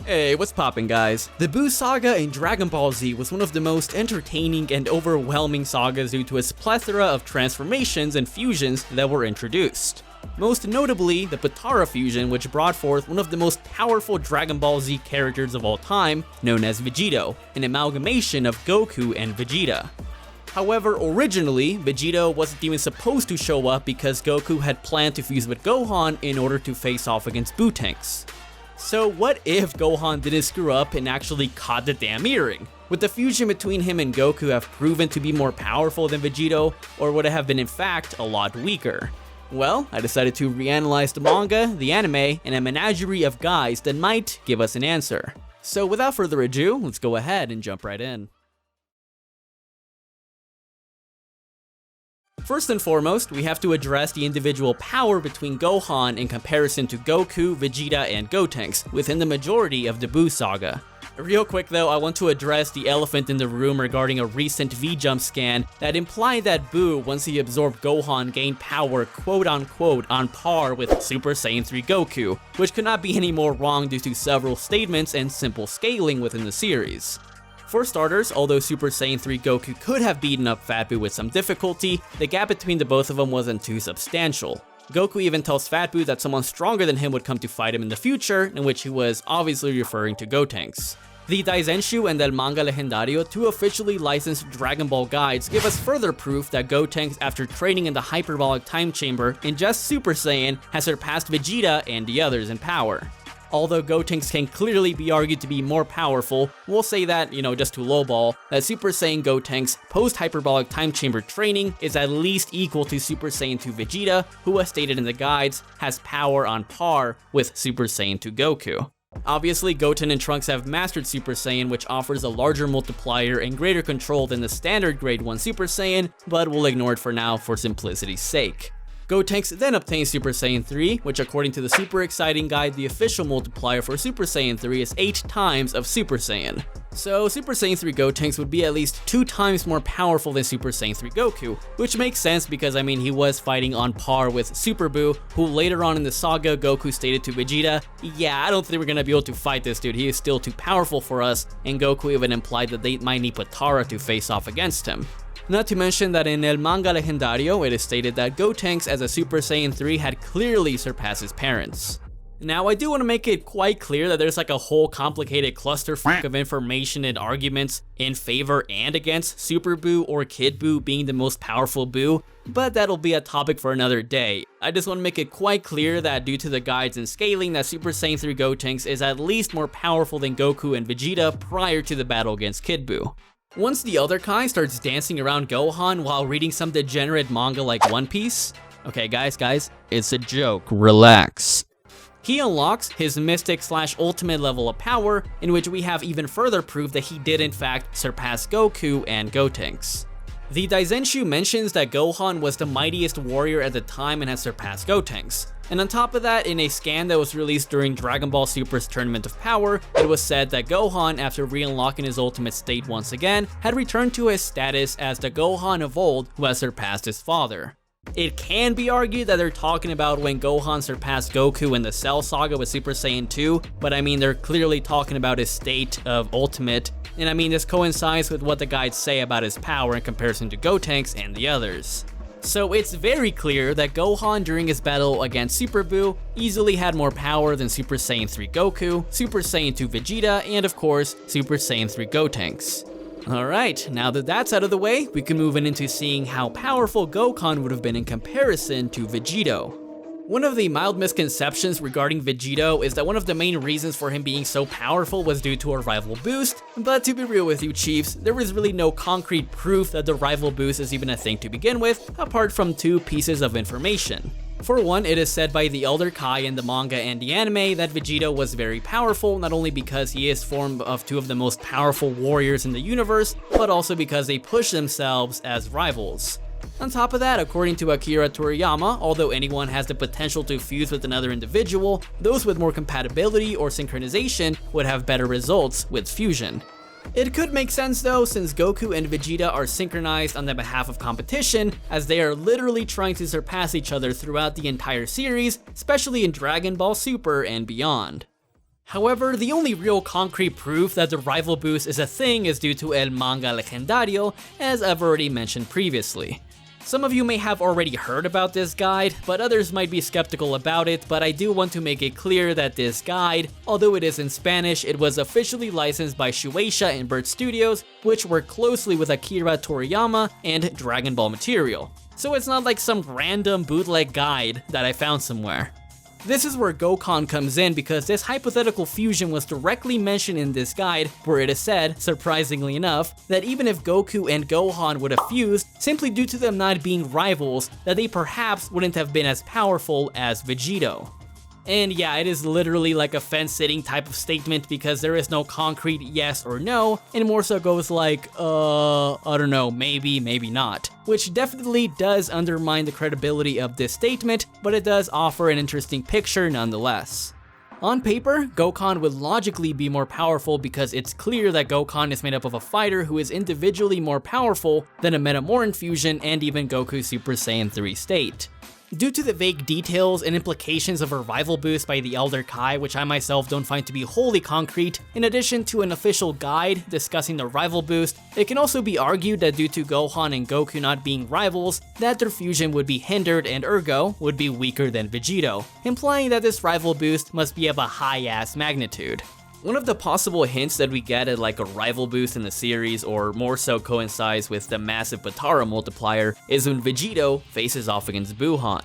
Hey, what's poppin' guys? The Buu saga in Dragon Ball Z was one of the most entertaining and overwhelming sagas due to its plethora of transformations and fusions that were introduced. Most notably, the Potara fusion, which brought forth one of the most powerful Dragon Ball Z characters of all time, known as Vegito, an amalgamation of Goku and Vegeta. However, originally, Vegito wasn't even supposed to show up because Goku had planned to fuse with Gohan in order to face off against Buuhan. So what if Gohan didn't screw up and actually caught the damn earring? Would the fusion between him and Goku have proven to be more powerful than Vegito, or would it have been in fact a lot weaker? Well, I decided to reanalyze the manga, the anime, and a menagerie of guys that might give us an answer. So without further ado, let's go ahead and jump right in. First and foremost, we have to address the individual power between Gohan in comparison to Goku, Vegeta, and Gotenks within the majority of the Buu saga. Real quick though, I want to address the elephant in the room regarding a recent V-Jump scan that implied that Buu, once he absorbed Gohan, gained power quote-unquote on par with Super Saiyan 3 Goku, which could not be any more wrong due to several statements and simple scaling within the series. For starters, although Super Saiyan 3 Goku could have beaten up Fat Buu with some difficulty, the gap between the both of them wasn't too substantial. Goku even tells Fat Buu that someone stronger than him would come to fight him in the future, in which he was obviously referring to Gotenks. The Daizenshu and El Manga Legendario, two officially licensed Dragon Ball guides, give us further proof that Gotenks, after training in the hyperbolic time chamber in just Super Saiyan, has surpassed Vegeta and the others in power. Although Gotenks can clearly be argued to be more powerful, we'll say that, just to lowball, that Super Saiyan Gotenks post-hyperbolic time chamber training is at least equal to Super Saiyan 2 Vegeta, who, as stated in the guides, has power on par with Super Saiyan 2 Goku. Obviously, Goten and Trunks have mastered Super Saiyan, which offers a larger multiplier and greater control than the standard Grade 1 Super Saiyan, but we'll ignore it for now for simplicity's sake. Gotenks then obtains Super Saiyan 3, which according to the Super Exciting Guide, the official multiplier for Super Saiyan 3 is 8 times of Super Saiyan. So Super Saiyan 3 Gotenks would be at least 2 times more powerful than Super Saiyan 3 Goku, which makes sense because he was fighting on par with Super Buu, who later on in the saga Goku stated to Vegeta, "Yeah, I don't think we're gonna be able to fight this dude, he is still too powerful for us," and Goku even implied that they might need Potara to face off against him. Not to mention that in El Manga Legendario, it is stated that Gotenks as a Super Saiyan 3 had clearly surpassed his parents. Now, I do want to make it quite clear that there's like a whole complicated clusterfuck of information and arguments in favor and against Super Buu or Kid Buu being the most powerful Buu, but that'll be a topic for another day. I just want to make it quite clear that due to the guides and scaling, that Super Saiyan 3 Gotenks is at least more powerful than Goku and Vegeta prior to the battle against Kid Buu. Once the other Kai starts dancing around Gohan while reading some degenerate manga like One Piece, okay guys, it's a joke, relax. He unlocks his Mystic/Ultimate level of power, in which we have even further proof that he did in fact surpass Goku and Gotenks. The Daizenshu mentions that Gohan was the mightiest warrior at the time and has surpassed Gotenks. And on top of that, in a scan that was released during Dragon Ball Super's Tournament of Power, it was said that Gohan, after re-unlocking his ultimate state once again, had returned to his status as the Gohan of old who has surpassed his father. It can be argued that they're talking about when Gohan surpassed Goku in the Cell Saga with Super Saiyan 2, but they're clearly talking about his state of ultimate, and this coincides with what the guides say about his power in comparison to Gotenks and the others. So it's very clear that Gohan during his battle against Super Buu easily had more power than Super Saiyan 3 Goku, Super Saiyan 2 Vegeta, and of course, Super Saiyan 3 Gotenks. Alright, now that that's out of the way, we can move into seeing how powerful Gohan would have been in comparison to Vegito. One of the mild misconceptions regarding Vegito is that one of the main reasons for him being so powerful was due to a rival boost, but to be real with you chiefs, there is really no concrete proof that the rival boost is even a thing to begin with, apart from 2 pieces of information. For one, it is said by the Elder Kai in the manga and the anime that Vegito was very powerful, not only because he is formed of 2 of the most powerful warriors in the universe, but also because they push themselves as rivals. On top of that, according to Akira Toriyama, although anyone has the potential to fuse with another individual, those with more compatibility or synchronization would have better results with fusion. It could make sense though, since Goku and Vegeta are synchronized on the behalf of competition, as they are literally trying to surpass each other throughout the entire series, especially in Dragon Ball Super and beyond. However, the only real concrete proof that the rival boost is a thing is due to El Manga Legendario, as I've already mentioned previously. Some of you may have already heard about this guide, but others might be skeptical about it, but I do want to make it clear that this guide, although it is in Spanish, it was officially licensed by Shueisha and Bird Studios, which work closely with Akira Toriyama and Dragon Ball material. So it's not like some random bootleg guide that I found somewhere. This is where Gokhan comes in because this hypothetical fusion was directly mentioned in this guide, where it is said, surprisingly enough, that even if Goku and Gohan would have fused, simply due to them not being rivals, that they perhaps wouldn't have been as powerful as Vegito. And yeah, it is literally like a fence-sitting type of statement because there is no concrete yes or no, and more so goes like, I don't know, maybe, maybe not. Which definitely does undermine the credibility of this statement, but it does offer an interesting picture nonetheless. On paper, Gokhan would logically be more powerful because it's clear that Gokhan is made up of a fighter who is individually more powerful than a Metamoran fusion and even Goku Super Saiyan 3 state. Due to the vague details and implications of a rival boost by the Elder Kai, which I myself don't find to be wholly concrete, in addition to an official guide discussing the rival boost, it can also be argued that due to Gohan and Goku not being rivals, that their fusion would be hindered and ergo would be weaker than Vegito, implying that this rival boost must be of a high-ass magnitude. One of the possible hints that we get at like a rival boost in the series, or more so coincides with the massive potara multiplier, is when Vegito faces off against Buuhan.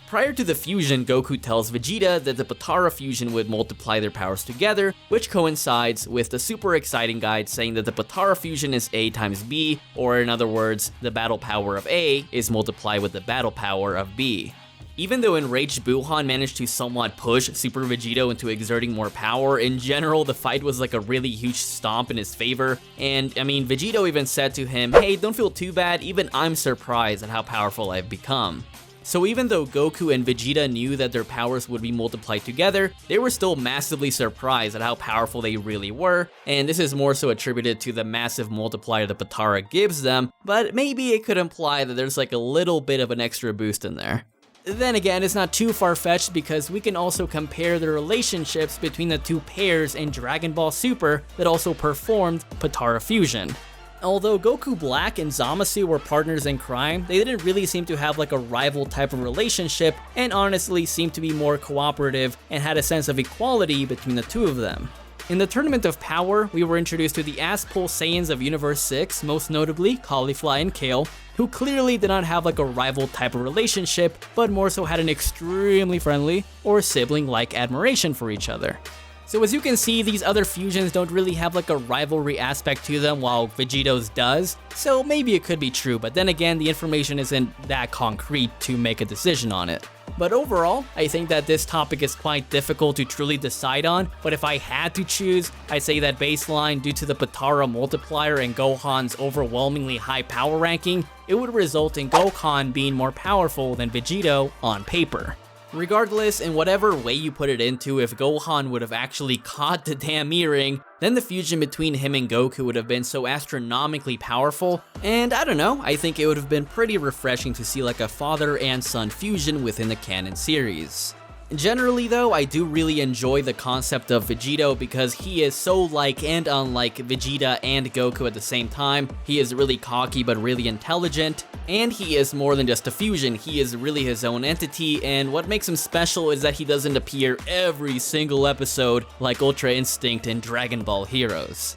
Prior to the fusion, Goku tells Vegeta that the potara fusion would multiply their powers together, which coincides with the super exciting guide saying that the potara fusion is A times B, or in other words, the battle power of A is multiplied with the battle power of B. Even though enraged Buuhan managed to somewhat push Super Vegito into exerting more power, in general the fight was like a really huge stomp in his favor, and I mean Vegito even said to him, hey, don't feel too bad, even I'm surprised at how powerful I've become. So even though Goku and Vegeta knew that their powers would be multiplied together, they were still massively surprised at how powerful they really were, and this is more so attributed to the massive multiplier the potara gives them, but maybe it could imply that there's like a little bit of an extra boost in there. Then again, it's not too far-fetched because we can also compare the relationships between the two pairs in Dragon Ball Super that also performed Potara Fusion. Although Goku Black and Zamasu were partners in crime, they didn't really seem to have like a rival type of relationship and honestly seemed to be more cooperative and had a sense of equality between the two of them. In the Tournament of Power, we were introduced to the Ass-Pull Saiyans of Universe 6, most notably Caulifly and Kale, who clearly did not have like a rival type of relationship, but more so had an extremely friendly or sibling-like admiration for each other. So as you can see, these other fusions don't really have like a rivalry aspect to them while Vegito's does, so maybe it could be true, but then again, the information isn't that concrete to make a decision on it. But overall, I think that this topic is quite difficult to truly decide on, but if I had to choose, I'd say that baseline, due to the Potara multiplier and Gohan's overwhelmingly high power ranking, it would result in Gohan being more powerful than Vegito on paper. Regardless, in whatever way you put it into, if Gohan would have actually caught the damn earring, then the fusion between him and Goku would have been so astronomically powerful, and I don't know, I think it would have been pretty refreshing to see like a father and son fusion within the canon series. Generally though, I do really enjoy the concept of Vegito because he is so like and unlike Vegeta and Goku at the same time. He is really cocky but really intelligent, and he is more than just a fusion, he is really his own entity, and what makes him special is that he doesn't appear every single episode like Ultra Instinct and Dragon Ball Heroes.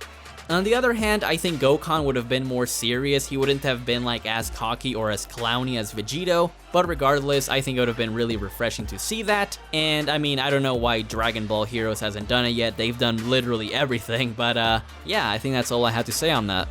On the other hand, I think Gokhan would have been more serious, he wouldn't have been like as cocky or as clowny as Vegito, but regardless, I think it would have been really refreshing to see that, and I mean, I don't know why Dragon Ball Heroes hasn't done it yet, they've done literally everything, but yeah, I think that's all I have to say on that.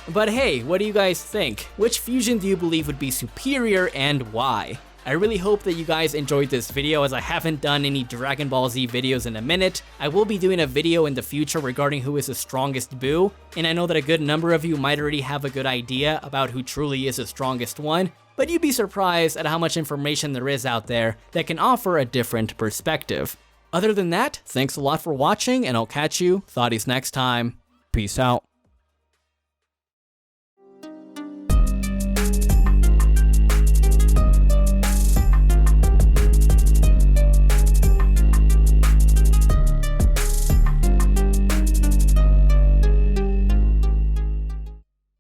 But hey, what do you guys think? Which fusion do you believe would be superior and why? I really hope that you guys enjoyed this video, as I haven't done any Dragon Ball Z videos in a minute. I will be doing a video in the future regarding who is the strongest Buu, and I know that a good number of you might already have a good idea about who truly is the strongest one, but you'd be surprised at how much information there is out there that can offer a different perspective. Other than that, thanks a lot for watching, and I'll catch you thotties next time. Peace out.